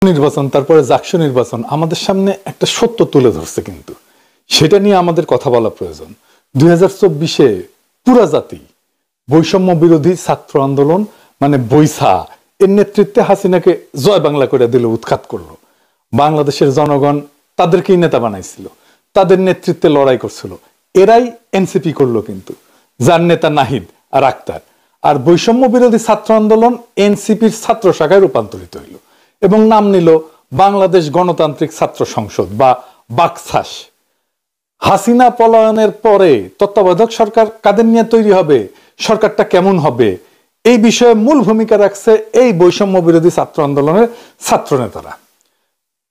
নির্বাচন তারপরে জাকসু নির্বাচন আমাদের সামনে একটা সত্য তুলে ধরছে, কিন্তু সেটা নিয়ে আমাদের কথা বলা প্রয়োজন। 2024-এ পুরা জাতি বৈষম্য বিরোধী ছাত্র আন্দোলন মানে বৈসা এর নেতৃত্বে হাসিনাকে জয় বাংলা করে দিল, উৎখাত করলো। বাংলাদেশের জনগণ তাদেরকেই নেতা বানাইছিল, তাদের নেতৃত্বে লড়াই করছিল। এরাই এনসিপি করলো, কিন্তু যার নেতা নাহিদ আর আক্তার। আর বৈষম্য বিরোধী ছাত্র আন্দোলন এনসিপির ছাত্র শাখায় রূপান্তরিত হইল এবং নাম নিল বাংলাদেশ গণতান্ত্রিক ছাত্র সংসদ বা বাকছাস। হাসিনা পলায়নের পরে তত্ত্বাবধায়ক সরকার কাদের নিয়ে তৈরি হবে, সরকারটা কেমন হবে, এই বিষয়ে মূল ভূমিকা রাখছে এই বৈষম্য বিরোধী ছাত্র আন্দোলনের ছাত্র নেতারা।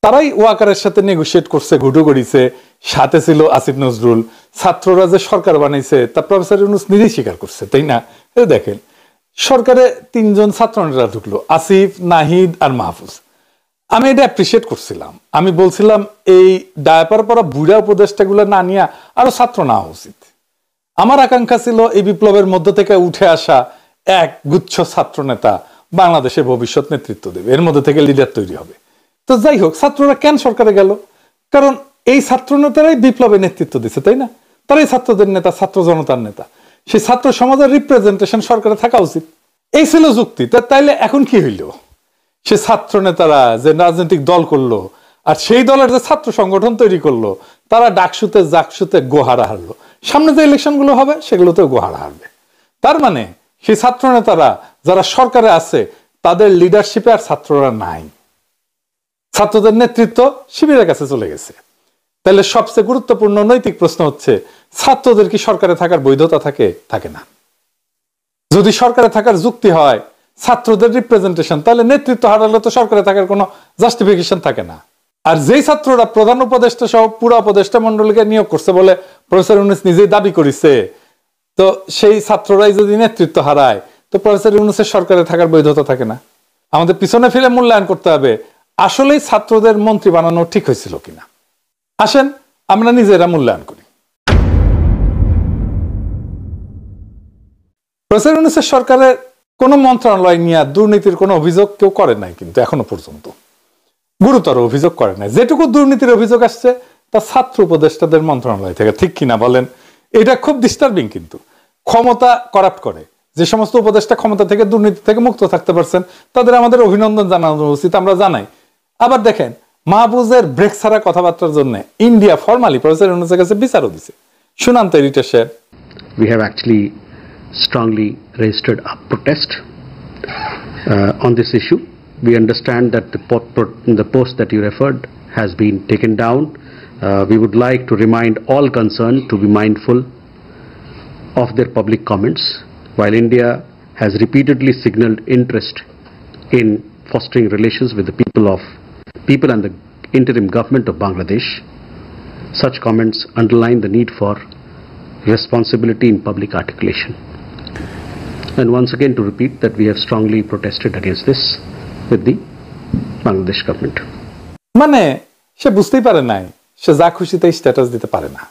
তারাই ওয়াকারের সাথে নেগোসিয়েট করছে, ঘুটো গড়িছে, সাথে ছিল আসিফ নজরুল। ছাত্ররা যে সরকার বানাইছে তা প্রফেসর ইউনূস নিজেই স্বীকার করছে, তাই না? দেখেন, সরকারে 3 জন ছাত্র নেতা ঢুকলো, আসিফ, নাহিদ আর মাহফুজ। আমি এটা অ্যাপ্রিসিয়েট করছিলাম। আমি বলছিলাম এই ডায়াপার পরা বুড়া উপদেষ্টাগুলো না নিয়ে আরো ছাত্র নেওয়া উচিত। আমার আকাঙ্ক্ষা ছিল এই বিপ্লবের মধ্য থেকে উঠে আসা এক গুচ্ছ ছাত্র নেতা বাংলাদেশের ভবিষ্যৎ নেতৃত্ব দেবে, এর মধ্যে থেকে লিডার তৈরি হবে। তো যাই হোক, ছাত্ররা কেন সরকারে গেল? কারণ এই ছাত্র নেতারাই বিপ্লবের নেতৃত্ব দিচ্ছে, তাই না? তারাই ছাত্রদের নেতা, ছাত্র জনতার নেতা। সেই ছাত্র সমাজের রিপ্রেজেন্টেশন সরকারে থাকা উচিত, এই ছিল যুক্তি। তাইলে এখন কি হইল? সে ছাত্র নেতারা যে রাজনৈতিক দল করলো আর সেই দলের যে ছাত্র সংগঠন তৈরি করলো, তারা ডাকসুতে জাকসুতে গোহারা হারলো। সামনে যে ইলেকশন গুলো হবে সেগুলোতেও গোহারা হারবে। তার মানে সেই ছাত্র নেতারা যারা সরকারে আছে তাদের লিডারশিপে আর ছাত্ররা নাই, ছাত্রদের নেতৃত্ব শিবিরের কাছে চলে গেছে। তাহলে সবচেয়ে গুরুত্বপূর্ণ নৈতিক প্রশ্ন হচ্ছে, ছাত্রদের কি সরকারে থাকার বৈধতা থাকে? থাকে না। যদি সরকারে থাকার যুক্তি হয় ছাত্রদের রিপ্রেজেন্টেশন, তাহলে নেতৃত্ব হারালে তো সরকারে থাকার কোনো জাস্টিফিকেশন থাকে না। আর যেই ছাত্ররা প্রধান উপদেষ্টা সহ পুরো উপদেষ্টা মন্ডলীকে নিয়োগ করছে বলে প্রফেসর ইউনূস নিজেই দাবি করেছে, তো সেই ছাত্ররাই যদি নেতৃত্ব হারায় তো প্রফেসর ইউনূসের সরকারে থাকার বৈধতা থাকে না। আমাদের পিছনে ফিরে মূল্যায়ন করতে হবে আসলেই ছাত্রদের মন্ত্রী বানানো ঠিক হয়েছিল কিনা। আসেন আমরা নিজেরা মূল্যায়ন করি। প্রফেসর ইউনূসের সরকারের কোন মন্ত্রণালয় নিয়ে দুর্নীতির কোনো অভিযোগ কেউ করে নাই, কিন্তু এখনো পর্যন্ত গুরুতর অভিযোগ করে নাই। যেটুকু দুর্নীতির অভিযোগ আসছে তা ছাত্র উপদেষ্টাদের মন্ত্রণালয় থেকে, ঠিক কিনা বলেন? এটা খুব ডিস্টার্বিং। কিন্তু ক্ষমতা করাপ্ট করে যে সমস্ত উপদেষ্টা ক্ষমতা থেকে দুর্নীতি থেকে মুক্ত থাকতে পারছেন তাদের আমাদের অভিনন্দন জানানো উচিত, আমরা জানাই। আবার দেখেন, মাহফুজের ব্রেক ছাড়া কথাবার্তার জন্য ইন্ডিয়া ফরমালি প্রফেসর ইউনূসের কাছে বিচারও দিছে। শুনান তো Rita sir. We have actually strongly registered a protest on this issue. We understand that the post that you referred has been taken down. We would like to remind all concerned to be mindful of their public comments. While India has repeatedly signaled interest in fostering relations with the people and the interim government of Bangladesh, such comments underline the need for responsibility in public articulation. And once again to repeat that we have strongly protested against this with the Bangladesh government. মানে সে বুঝতেই পারে নাই, সে যা খুশি তাই status দিতে পারে না।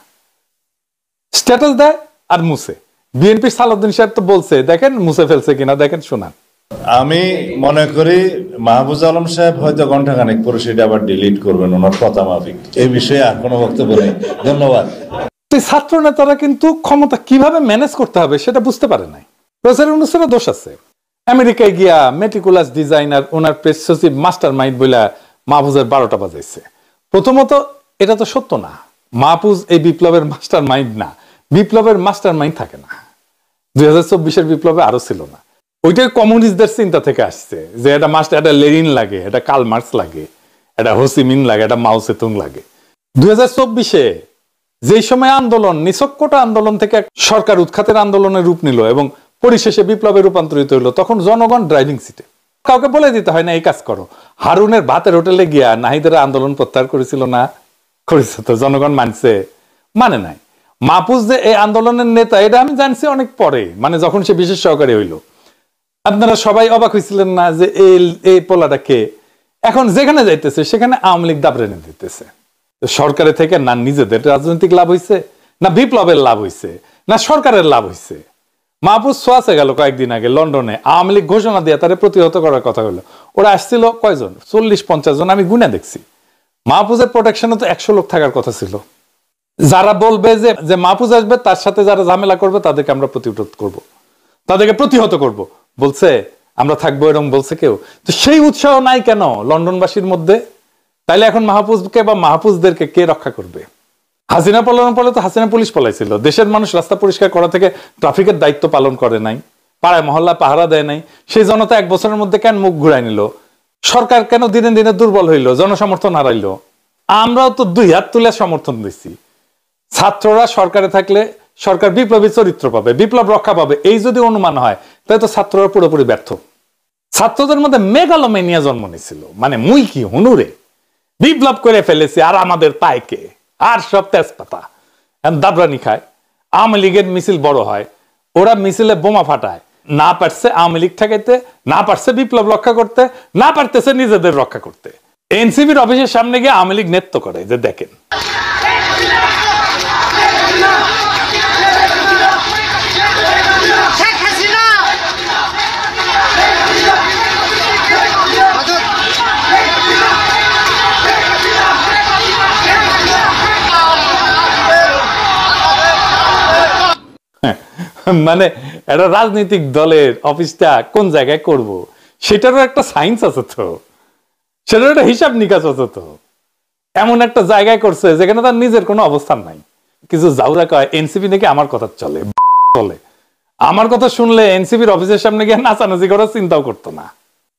স্ট্যাটাস দেয় আর মুছে। বিএনপির সালাউদ্দিন সাহেব তো বলছে, দেখেন মুছে ফেলছে কিনা, দেখেন শোনান। আমি মনে করি মাহফুজ আলম সাহেব হয়তো ঘন্টাখানেক পরে সেটা আবার ডিলিট করবেন ওনার কথা মাফিক। এই বিষয়ে আর কোনো বক্তব্য নেই। ধন্যবাদ। ছাত্র নেতারা কিন্তু ক্ষমতা কিভাবে ম্যানেজ করতে হবে সেটা বুঝতে পারে নাই। প্রফেসর ইউনূসেরও দোষ আছে। আমেরিকায় গিয়া মেটিকুলাস ডিজাইনার ওনার প্রেস সচিব মাস্টার মাইন্ড বলে মাহফুজের 12টা বাজাইছে। প্রথমত এটা তো সত্য না, মাহফুজ এই বিপ্লবের মাস্টার মাইন্ড না। বিপ্লবের মাস্টার মাইন্ড থাকে না। 2024-এর বিপ্লবে আরো ছিল না। ওইটাই কমিউনিস্টদের চিন্তা থেকে আসছে যে এটা মাস্টার, এটা লেনিন লাগে, এটা কার্ল মার্কস লাগে, এটা হোসিমিন লাগে, এটা মাও সেতুং লাগে। 2024-এ যেই সময় আন্দোলন নিছকটা আন্দোলন থেকে সরকার উৎখাতের আন্দোলনের রূপ নিল এবং পরিশেষে বিপ্লবে রূপান্তরিত হইল, তখন জনগণ ড্রাইভিং সিটে। কাউকে বলে দিতে হয় না এই কাজ করো। হারুনের ভাতের হোটেলে গিয়া নাহিদের আন্দোলন প্রত্যাহার করেছিল না? করেছে তো। জনগণ মানছে? মানে নাই। মাহফুজ যে এই আন্দোলনের নেতা এটা আমি জানছি অনেক পরে, মানে যখন সে বিশেষ সহকারী হইল। আপনারা সবাই অবাক হয়েছিলেন না যে এই পোলাটা কে? এখন যেখানে যাইতেছে সেখানে আওয়ামী লীগ দাবড়ে নিয়ে দিতেছে। সরকারে থেকে না নিজেদের রাজনৈতিক লাভ হইছে, না বিপ্লবের লাভ হইছে, না সরকারের লাভ হইছে। মাহফুজ সোয়াসে গেল কয়েকদিন আগে লন্ডনে, আওয়ামী লীগ ঘোষণা দিয়ে তারা প্রতিহত করার কথা হলো। ওরা আসছিল কয়জন, 40-50 জন, আমি গুনে দেখছি। মাহফুজের প্রোটেকশনে তো 100 লোক থাকার কথা ছিল। যারা বলবে যে মাহফুজ আসবে, তার সাথে যারা ঝামেলা করবে তাদেরকে আমরা প্রতিরোধ করব, তাদেরকে প্রতিহত করব, বলছে আমরা থাকবো, এরকম বলছে কেউ? তো সেই উৎসাহ নাই কেন লন্ডনবাসীর মধ্যে? তাইলে এখন মাহফুজকে বা মাহফুজদেরকে কে রক্ষা করবে? হাসিনা পালানোর পরে তো হাসিনা পুলিশ পালাইছিল, দেশের মানুষ রাস্তা পরিষ্কার করা থেকে ট্রাফিকের দায়িত্ব পালন করে নাই, পাড়ায় মহল্লা পাহারা দেয় নাই। সেই জনতা 1 বছরের মধ্যে কেন মুখ ঘুরাই নিল? সরকার কেন দিনে দিনে দুর্বল হইল, জনসমর্থন হারাইল? আমরাও তো 2 হাত তুলে সমর্থন দিচ্ছি। ছাত্ররা সরকারে থাকলে সরকার বিপ্লবী চরিত্র পাবে, বিপ্লব রক্ষা পাবে, এই যদি অনুমান হয় তাহলে তো ছাত্ররা পুরোপুরি ব্যর্থ। ছাত্রদের মধ্যে মেগালোমেনিয়া জন্ম নিয়েছিল, মানে মুই কি হুনুরে বিপ্লব করে ফেলেছি আর আমাদের পায়কে, আর সব তেজপাতা দাবরানি খায়। আওয়ামী লীগের মিছিল বড় হয়, ওরা মিছিলে বোমা ফাটায়, না পারছে আওয়ামী লীগ ঠেকাইতে, না পারছে বিপ্লব রক্ষা করতে, না পারতেছে নিজেদের রক্ষা করতে। এনসিপির অফিসের সামনে গিয়ে আওয়ামী লীগ নেতৃত্ব করে, যে দেখেন মানে একটা রাজনৈতিক দলের অফিসটা কোন জায়গায় করব, সেটারও একটা সায়েন্স আছে তো, সেটারও একটা হিসাব নিকাশ আছে তো। এমন একটা জায়গায় করছে যেখানে তার নিজের কোনো অবস্থান নাই। কিছু জাউরা কয় এনসিপি নাকি আমার কথা চলে, বলে আমার কথা শুনলে এনসিপির অফিসের সামনে গিয়ে নাচানাচি করার চিন্তাও করতো না।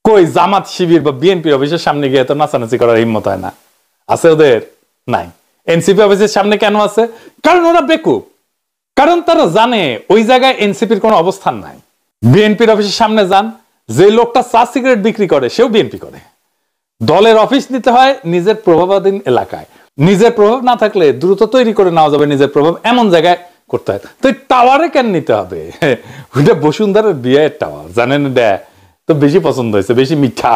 কই জামাত শিবির বা বিএনপির অফিসের সামনে গিয়ে তো নাচানাচি করার হিম্মত হয় না, আছে ওদের? নাই। এনসিপি অফিসের সামনে কেন আছে? কারণ ওরা বেকুব, কারণ তারা জানে ওই জায়গায় এনসিপির কোনো অবস্থান নাই। বিএনপির অফিসের সামনে যান, যে লোকটা চা সিগারেট বিক্রি করে সেও বিএনপি করে। দলের অফিস নিতে হয় নিজের প্রভাবাধীন এলাকায়, নিজের প্রভাব না থাকলে দ্রুত তৈরি করে নেওয়া যাবে নিজের প্রভাব, এমন জায়গায় করতে হয়। তো টাওয়ারে কেন নিতে হবে? ওইটা বসুন্ধরার বিয়ের টাওয়ার, জানেন? তো বেশি পছন্দ হয়েছে, বেশি মিঠা।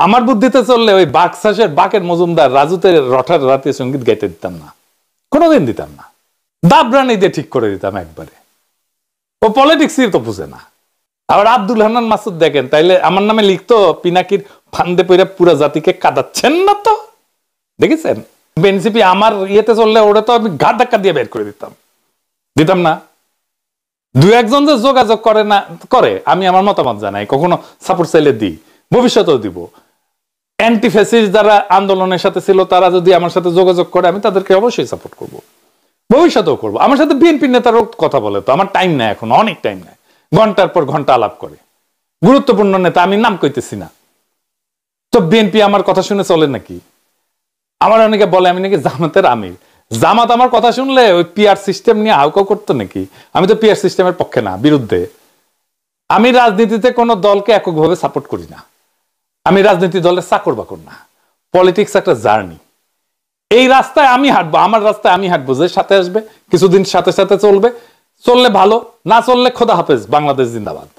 আমার বুদ্ধিতে চললে ওই বাকশাসের বাকের মজুমদার রাজুতে রঠার রাতে সঙ্গীত গাইতে দিতাম না, কোনোদিন দিতাম না। দাবরানি দিয়ে ঠিক করে দিতাম একবারে। ও পলিটিক্সই তো বুঝে না। আবার আব্দুল হান্নান মাসুদ দেখেন, তাইলে আমার নামে লিখতো পিনাকির ফান্দে পইরা পুরা জাতিকে কাঁদাচ্ছেন না তো, দেখেছেন? এনসিপি আমার ইয়েতে চললে ওটা তো আমি ঘাট ধাক্কা দিয়ে বের করে দিতাম না। 2-1 যে যোগাযোগ করে না করে, আমি আমার মতামত জানাই, কখনো সাপোর্ট চাইলে দিই, ভবিষ্যতেও দিব। অ্যান্টি ফ্যাসিস্ট যারা আন্দোলনের সাথে ছিল তারা যদি আমার সাথে যোগাযোগ করে, আমি তাদেরকে অবশ্যই সাপোর্ট করব, ভবিষ্যতেও করবো। আমার সাথে বিএনপি নেতারও কথা বলে, তো আমার টাইম নাই এখন, অনেক টাইম নাই, ঘন্টার পর ঘন্টা আলাপ করে। গুরুত্বপূর্ণ নেতা, আমি নাম কইতেছি না। তো বিএনপি আমার কথা শুনে চলে নাকি? আমার অনেকে বলে আমি নাকি জামাতের আমির। জামাত আমার কথা শুনলে ওই পিআর সিস্টেম নিয়ে হাউকাউ করতো নাকি? আমি তো পিআর সিস্টেমের পক্ষে না, বিরুদ্ধে। আমি রাজনীতিতে কোনো দলকে এককভাবে সাপোর্ট করি না, আমি রাজনীতি দলের চাকর বাকর না। পলিটিক্স একটা জার্নি, এই রাস্তায় আমি হাঁটবো, আমার রাস্তায় আমি হাঁটবো, যে সাথে আসবে কিছুদিন সাথে সাথে চলবে, চললে ভালো, না চললে খোদা হাফেজ, বাংলাদেশ জিন্দাবাদ।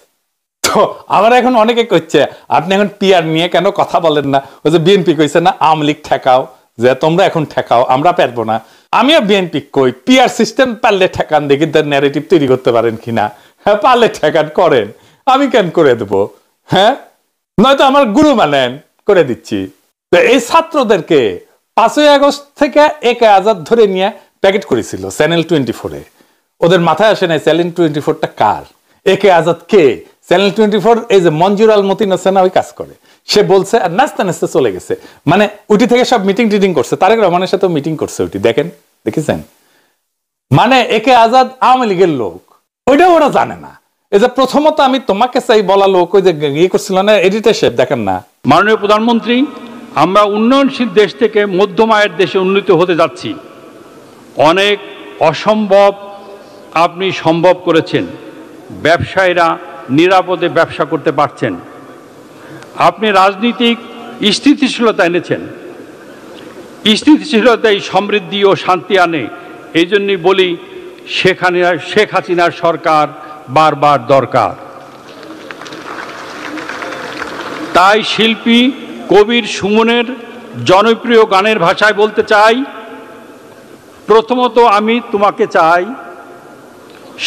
তো আমার এখন অনেকে কইছে আপনি এখন পিআর নিয়ে কেন কথা বলেন না? ওই যে বিএনপি কইছে না আওয়ামী লীগ ঠেকাও, যে তোমরা এখন ঠেকাও, আমরা পারবো না। আমিও বিএনপি কই পিআর সিস্টেম পারলে ঠেকান, দেখি তার ন্যারেটিভ তৈরি করতে পারেন কিনা। হ্যাঁ, পারলে ঠেকান, করেন, আমি কেন করে দেবো? হ্যাঁ, নয়তো আমার গুরু মানেন, করে দিচ্ছি। এই ছাত্রদেরকে 5ই আগস্ট থেকে একে আজাদ ধরে নিয়ে প্যাকেট করেছিল চ্যানেল 24-এ। ওদের মাথায় আসে নাই চ্যানেল 24টা কার, একে আজাদ কে। চ্যানেল 24 এই যে মঞ্জুর আল মতিন আছে না, ওই কাজ করে। সে বলছে আর নাচতে নাচতে চলে গেছে, মানে উঠি থেকে সব মিটিং টিটিং করছে, তারেক রহমানের সাথে মিটিং করছে উঠি, দেখেন, দেখেছেন? মানে একে আজাদ আওয়ামী লীগের লোক, ওইটা ওরা জানে না। এই যে প্রথমত আমি তোমাকে চাই বলা লোক, ওই যে ইয়ে করছিল না এডিটর সাহেব, দেখেন না? মাননীয় প্রধানমন্ত্রী, আমরা উন্নয়নশীল দেশ থেকে মধ্যম আয়ের দেশে উন্নীত হতে যাচ্ছি। অনেক অসম্ভব আপনি সম্ভব করেছেন, ব্যবসায়ীরা নিরাপদে ব্যবসা করতে পারছেন, আপনি রাজনীতিক স্থিতিশীলতা এনেছেন। স্থিতিশীলতাই সমৃদ্ধি ও শান্তি আনে। এই জন্যই বলি শেখ হাসিনার সরকার বারবার দরকার। তাই শিল্পী কবির সুমনের জনপ্রিয় গানের ভাষায় বলতে চাই, প্রথমত আমি তোমাকে চাই,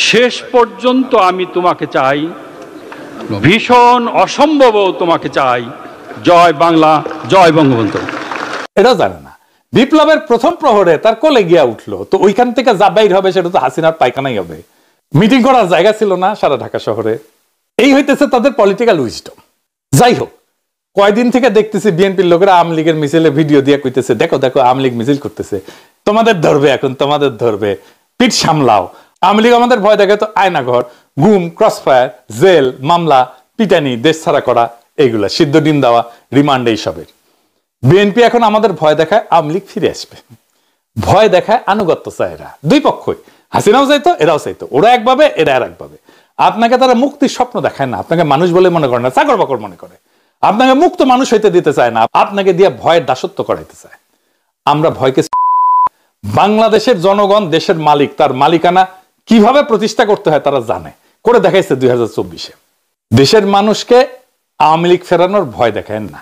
শেষ পর্যন্ত আমি তোমাকে চাই, ভীষণ অসম্ভবও তোমাকে চাই, জয় বাংলা, জয় বঙ্গবন্ধু। এটাও জানে না। বিপ্লবের প্রথম প্রহরে তার কোলে গিয়া উঠলো, তো ওইখান থেকে যা বাইর হবে সেটা তো হাসিনার পায়খানাই হবে। মিটিং করার জায়গা ছিল না সারা ঢাকা শহরে। এই হইতেছে তাদের পলিটিক্যাল উইজডম। যাই হোক, কয়দিন থেকে দেখতেছি বিএনপির লোকেরা আওয়ামী লীগের মিছিলে ভিডিও দিয়ে কইতেছে, দেখো দেখো আওয়ামী লীগ মিছিল করতেছে, তোমাদের ধরবে, এখন তোমাদের ধরবে, পিঠ সামলাও। আওয়ামী লীগ আমাদের ভয় দেখে তো আয়নাঘর, গুম, ক্রসফায়ার, জেল, মামলা, পিটানি, দেশ ছাড়া করা, এইগুলা সিদ্ধ ডিম দেওয়া, রিমান্ড, এইসবের। বিএনপি এখন আমাদের ভয় দেখায় আওয়ামী লীগ ফিরে আসবে, ভয় দেখায় আনুগত্য চায় এরা, দুই পক্ষই। হাসিনাও চাইতো, এরাও চাইতো, ওরা একভাবে, এরা আর একভাবে। আপনাকে তারা মুক্তির স্বপ্ন দেখায় না, আপনাকে মানুষ বলে মনে করে না, চাকর বাকর মনে করে। আপনাকে মুক্ত মানুষ হইতে দিতে চায় না, আপনাকে দিয়ে ভয়ের দাসত্ব করাইতে চায়। আমরা ভয়কে, বাংলাদেশের জনগণ দেশের মালিক, তার মালিকানা কিভাবে প্রতিষ্ঠা করতে হয় তারা জানে, করে দেখাইছে 2024-এ। দেশের মানুষকে আওয়ামী লীগ ফেরানোর ভয় দেখায় না,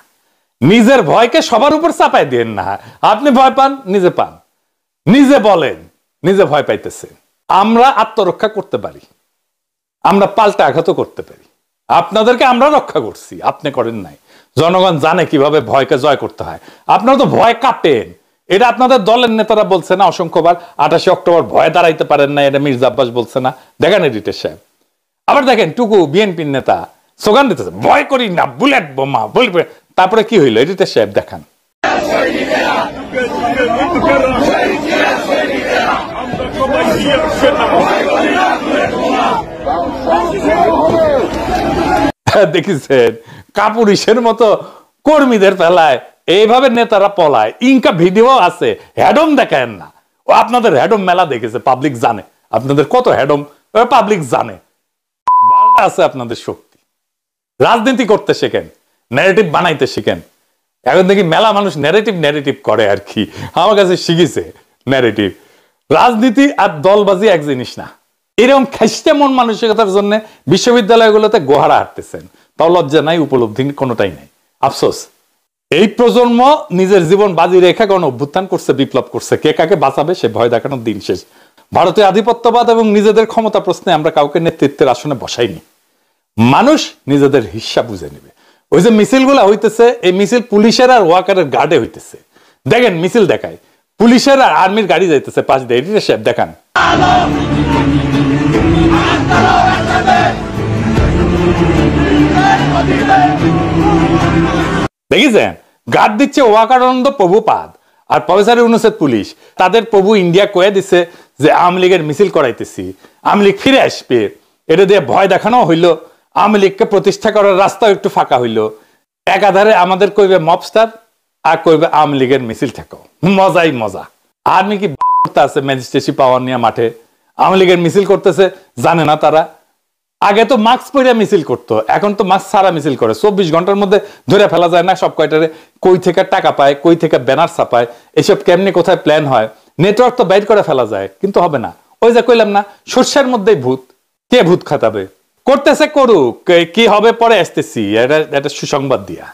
নিজের ভয়কে সবার উপর চাপাই দেন না। আপনি ভয় পান, নিজে পান, নিজে বলেন নিজে ভয় পাইতেছে। আমরা আত্মরক্ষা করতে পারি, আমরা পাল্টা আঘাতও করতে পারি। আপনাদেরকে আমরা রক্ষা করছি, আপনি করেন নাই। জনগণ জানে কিভাবে ভয়কে জয় করতে হয়। আপনারা তো ভয় কাঁপেন, এটা আপনাদের দলের নেতারা বলছে না অসংখ্যবার। 28 অক্টোবর ভয় দাঁড়াইতে পারেন না, এটা মির্জা আব্বাস বলছে না, দেখেন এডিটর সাহেব। আবার দেখেন টুকু বিএনপির নেতা স্লোগান দিতেছে, ভয় করি না, বুলেট বোমা বলবে। তারপরে কি হইলো এডিটর সাহেব দেখান। দেখেছেন কাপুরুষের মতো কর্মীদের ফেলায়, এইভাবে নেতারা পলায়। ইনকা ভিডিও আছে, হ্যাডম দেখায় না। ও আপনাদের হ্যাডম মেলা দেখেছে, পাবলিক জানে আপনাদের কত হ্যাডম, পাবলিক জানে। বালটা আছে আপনাদের শক্তি। রাজনীতি করতে শেখেন, ন্যারেটিভ বানাইতে শিখেন। এখন দেখি মেলা মানুষ ন্যারেটিভ করে আর কি, আমার কাছে শিখেছে ন্যারেটিভ। রাজনীতি আর দলবাজি এক জিনিস না। এরকম খাইস্তে মন মানসিকতার জন্য বিশ্ববিদ্যালয়গুলোতে গোহারা হাঁটতেছেন, তাও লজ্জা নাই, উপলব্ধি কোনোটাই নাই। আফসোস, এই প্রজন্ম নিজের জীবন বাজি রেখে গণ অভ্যুত্থান করছে, বিপ্লব করছে। কে কাকে বাঁচাবে সে ভয় দেখানোর দিন শেষ। ভারতীয় আধিপত্যবাদ এবং নিজেদের ক্ষমতা প্রশ্নে আমরা কাউকে নেতৃত্বের আসনে বসাইনি। মানুষ নিজেদের হিস্সা বুঝে নেবে। ওই যে মিছিলগুলা হইতেছে, এই মিছিল পুলিশের আর ওয়াকারের গার্ডে হইতেছে। দেখেন মিছিল দেখায়, পুলিশের আর আর্মির গাড়ি যাইতেছে পাশ দিয়ে। এডিটর সাহেব দেখান। দেখেছেন গার্ড দিচ্ছে ওয়াকারানন্দ প্রভুপাদ আর প্রফেসর ইউনূসের পুলিশ। তাদের প্রভু ইন্ডিয়া কয়ে দিচ্ছে যে আওয়ামী লীগের মিছিল করাইতেছি, আওয়ামী লীগ ফিরে আসবে। এটা দিয়ে ভয় দেখানো হইলো, আওয়ামী লীগকে প্রতিষ্ঠা করার রাস্তাও একটু ফাঁকা হইলো। একাধারে আমাদের কইবে মবস্টার আর কইবে আওয়ামী লীগের মিছিল ঠেকো। মজাই মজা। আর্মি কি করতে আছে ম্যাজিস্ট্রেসি পাওয়ার নিয়ে মাঠে? আওয়ামী লীগের মিছিল করতেছে জানে না তারা? আগে তো মাস্ক পরে মিছিল করতো, এখন তো মাস্ক ছাড়া মিছিল করে। 24 ঘন্টার মধ্যে ধরে ফেলা যায় না সব কয়টারে, কই থেকে টাকা পায়, কই থেকে ব্যানার ছাপায়, এসব কেমনি কোথায় প্ল্যান হয়। নেটওয়ার্ক তো বাইর করে ফেলা যায়, কিন্তু হবে না। ওই যে কইলাম না, সর্ষের মধ্যেই ভূত, কে ভূত খাতাবে? করতেছে করুক, কি হবে পরে আসতেছি। এটা সুসংবাদ দিয়া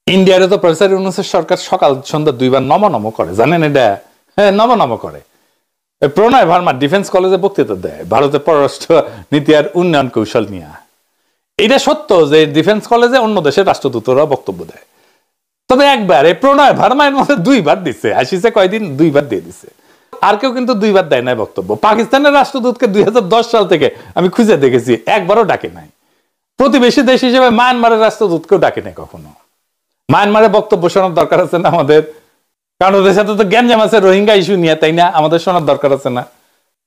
ইন্ডিয়ারে তো প্রফেসর ইউনূসের সরকার সকাল সন্ধ্যা 2 বার নম করে, জানেন এটা? হ্যাঁ, নম করে। প্রণয় ভার্মা ডিফেন্স কলেজে বক্তৃতা দেয় ভারতের পররাষ্ট্র নীতি আর উন্নয়ন কৌশল নিয়ে। এটা সত্য যে ডিফেন্স কলেজে অন্য দেশের রাষ্ট্রদূতরা বক্তব্য দেয়, তবে একবার এই প্রণয় ভার্মা এর মধ্যে 2 বার দিচ্ছে। আসিছে কয়দিন, 2 বার দিয়ে দিচ্ছে। আর কেউ কিন্তু 2 বার দেয় নাই বক্তব্য। পাকিস্তানের রাষ্ট্রদূতকে 2010 সাল থেকে আমি খুঁজে দেখেছি, একবারও ডাকে নাই। প্রতিবেশী দেশ হিসেবে মায়ানমারের রাষ্ট্রদূতকেও ডাকে নাই কখনো। মায়ানমারে বক্তব্য শোনার দরকার আছে না আমাদের? কারণ ওদের সাথে তো গ্যাঞ্জাম আছে রোহিঙ্গা ইস্যু নিয়ে, তাই না? আমাদের শোনার দরকার আছে না?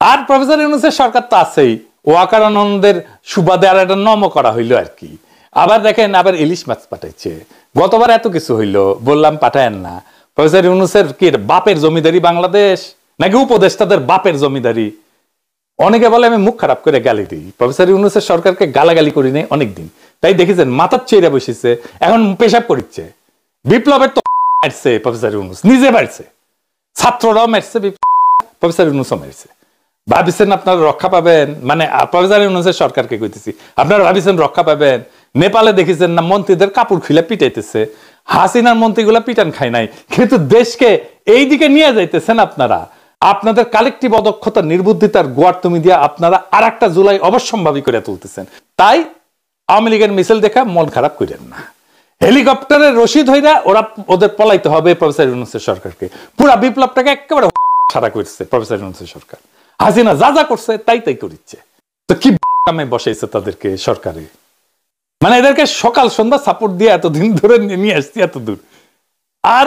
আর প্রফেসর ইউনূসের সরকার তো আছেই, ওয়াকারানন্দের সুবাদে আর একটা নম করা হইলো আর কি। আবার দেখেন, আবার ইলিশ মাছ পাঠাইছে। গতবার এত কিছু হইলো, বললাম পাঠায়েন না। প্রফেসর ইউনূসের কি বাপের জমিদারি বাংলাদেশ, নাকি উপদেষ্টাদের বাপের জমিদারি? অনেকে বলে আমি মুখ খারাপ করে গালি দিই। প্রফেসর ইউনূসের সরকারকে গালাগালি করি নাই অনেকদিন, তাই দেখেছেন মাথার চেয়ে বসেছে, এখন পেশাব করিচ্ছে। বিপ্লবের তো মারছে প্রফেসর ইউনূস, নিজে মারছে, ছাত্ররাও মারছে, প্রফেসর ইউনূসও মারছে। ভাবিছেন আপনারা রক্ষা পাবেন? মানে প্রফেসর ইউনূসের সরকারকে কইতেছি, আপনারা ভাবিছেন রক্ষা পাবেন? নেপালে দেখেছেন না মন্ত্রীদের কাপড় খুলে পিটাইতেছে। হাসিনার মন্ত্রীগুলা পিটান খায় নাই, কিন্তু দেশকে এই দিকে নিয়ে যাইতেছেন আপনারা। আপনাদের কালেকটিভ অদক্ষতা, নির্বুদ্ধিতার গোয়ার তুমি দিয়ে আপনারা আর একটা জুলাই অবশ্যম্ভাবী করে তুলতেছেন। তাই আওয়ামী লীগের মিছিল দেখা মন খারাপ করেন না। হেলিকপ্টারের রশি ধইরা ওরা ওদের পলাইতে হবে প্রফেসর ইউনূসের সরকারকে। পুরা বিপ্লবটাকে একেবারে সারা করছে প্রফেসর ইউনূসের সরকার। হাসিনা যা যা করছে তাই তাই করিচ্ছে। তো কি কামে বসাইছে তাদেরকে সরকারে, মানে এদেরকে সকাল সন্ধ্যা সাপোর্ট দিয়ে এতদিন ধরে নিয়ে আসছি এত দূর, আর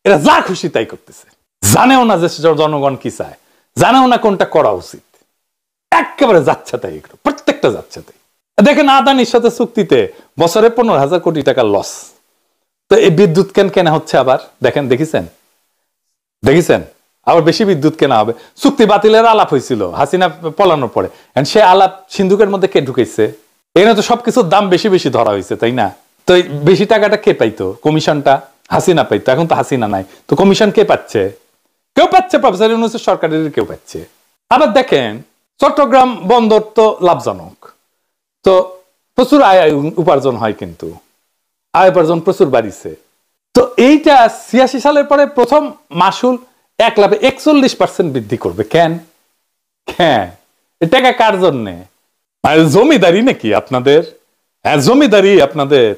এরা যা খুশি তাই করতেছে। জানেও না যে জনগণ কি চায়, জানেও না কোনটা করা উচিত, একেবারে যাচ্ছে তাই, প্রত্যেকটা যাচ্ছে তাই। দেখেন আদানির সাথে চুক্তিতে বছরে 15,000 কোটি টাকা লস। তো এই বিদ্যুৎ কেনা হচ্ছে আবার, দেখেন দেখেছেন আবার বেশি বিদ্যুৎ কেনা হবে। চুক্তি বাতিলের আলাপ হয়েছিল হাসিনা পলানোর পরে, সে আলাপ সিন্ধুকের মধ্যে কে ঢুকেছে? এখানে তো সবকিছুর দাম বেশি বেশি ধরা হয়েছে, তাই না? তো বেশি টাকাটা কে পাইতো? কমিশনটা হাসিনা পাইতো, এখন তো হাসিনা নাই, তো কমিশন কে পাচ্ছে? কেউ পাচ্ছে, প্রফেসর ইউনূসের সরকারের কেউ পাচ্ছে। আবার দেখেন চট্টগ্রাম বন্দর তো লাভজনক, তো প্রচুর আয় উপার্জন হয়, কিন্তু আয় উপার্জন প্রচুর বাড়িছে। তো এইটা 86 সালের পরে প্রথম মাসুল 1,41% বৃদ্ধি করবে। কেন? টাকা কার জন্যে? জমিদারি নাকি আপনাদের? হ্যাঁ, জমিদারি আপনাদের।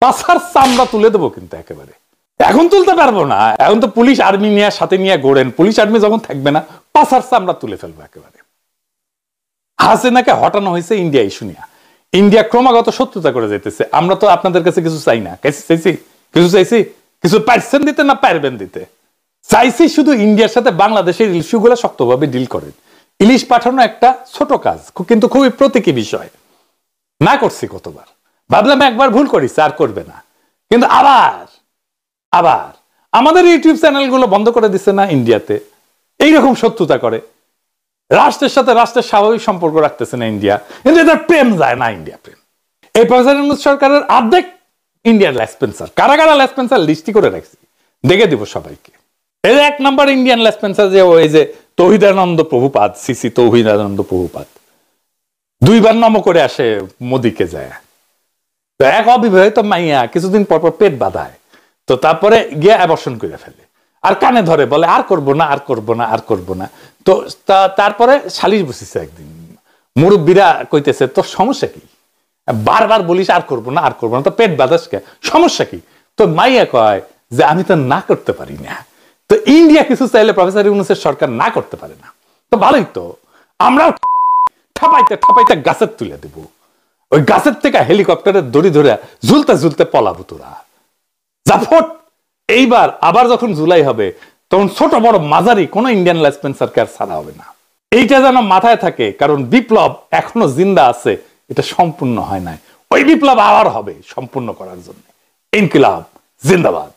পাছার চামড়া তুলে দেবো কিন্তু একেবারে। এখন তুলতে পারবো না, এখন তো পুলিশ আর্মি নিয়ে সাথে নিয়ে গড়েন, পুলিশ আর্মি যখন থাকবে না পাছার চামড়া তুলে ফেলবো একেবারে। হাসিনাকে হটানো হয়েছে ইন্ডিয়া ইস্যু নিয়ে। ইন্ডিয়া ক্রমাগত শত্রুতা করে যাইতেছে। আমরা তো আপনাদের কাছে কিছু চাই না, কিছু পারছেন দিতে না পারবেন দিতে, চাইছি শুধু ইন্ডিয়ার সাথে বাংলাদেশের ইস্যুগুলো শক্তভাবে ডিল করেন। ইলিশ পাঠানো একটা ছোট কাজ, কিন্তু খুবই প্রতীকী বিষয়। না করছি কতবার, ভাবলাম একবার ভুল করিস আর করবে না, কিন্তু আবার আমাদের ইউটিউব চ্যানেলগুলো বন্ধ করে দিচ্ছে না ইন্ডিয়াতে। এইরকম শত্রুতা করে, রাষ্ট্রের সাথে রাষ্ট্রের স্বাভাবিক সম্পর্ক রাখতেছে না ইন্ডিয়া, কিন্তু এদের প্রেম যায় না ইন্ডিয়া প্রেম। এই প্রফেসর ইউনূস সরকারের অর্ধেক ইন্ডিয়ান লেসপেন্সার। কারা কারা লেসপেন্সার লিস্টি করে রাখছি, দেখে দিব সবাইকে। এই 1 নম্বর ইন্ডিয়ান লেসপেন্সার যে ওই যে তৌহিদানন্দ প্রভুপাদ, সিসি তৌহিদানন্দ প্রভুপাদ, 2 বার নম করে আসে মোদিকে যায়। তো এক অবিবাহিত মাইয়া কিছুদিন পর পর পেট বাঁধায়, তো তারপরে গিয়ে অ্যাবর্শন করে ফেলে, আর কানে ধরে বলে আর করবো না। তো তারপরে সালিশ বসেছে একদিন, মুরব্বীরা কইতেছে তোর সমস্যা কি, বারবার বলিস আর করবো না, তো পেট বাঁধাস কে, সমস্যা কি? তো মাইয়া কয় যে আমি তো না করতে পারি না। তো ইন্ডিয়া কিছু চাইলে প্রফেসর ইউনূসের সরকার না করতে পারে না, তো ভালোই তো, আমরাও ঠাপাইতে গাছের তুলে দেব। ওই গাছের থেকে হেলিকপ্টারের দড়ি ধরে ঝুলতে পলাবো তোরা। জাফট এইবার আবার যখন জুলাই হবে তখন ছোট বড় মাঝারি কোন ইন্ডিয়ান লেসপেন্সারকে আর ছাড়া হবে না। এইটা যেন মাথায় থাকে, কারণ বিপ্লব এখনো জিন্দা আছে, এটা সম্পূর্ণ হয় নাই। ওই বিপ্লব আবার হবে সম্পূর্ণ করার জন্য। ইনকিলাব জিন্দাবাদ।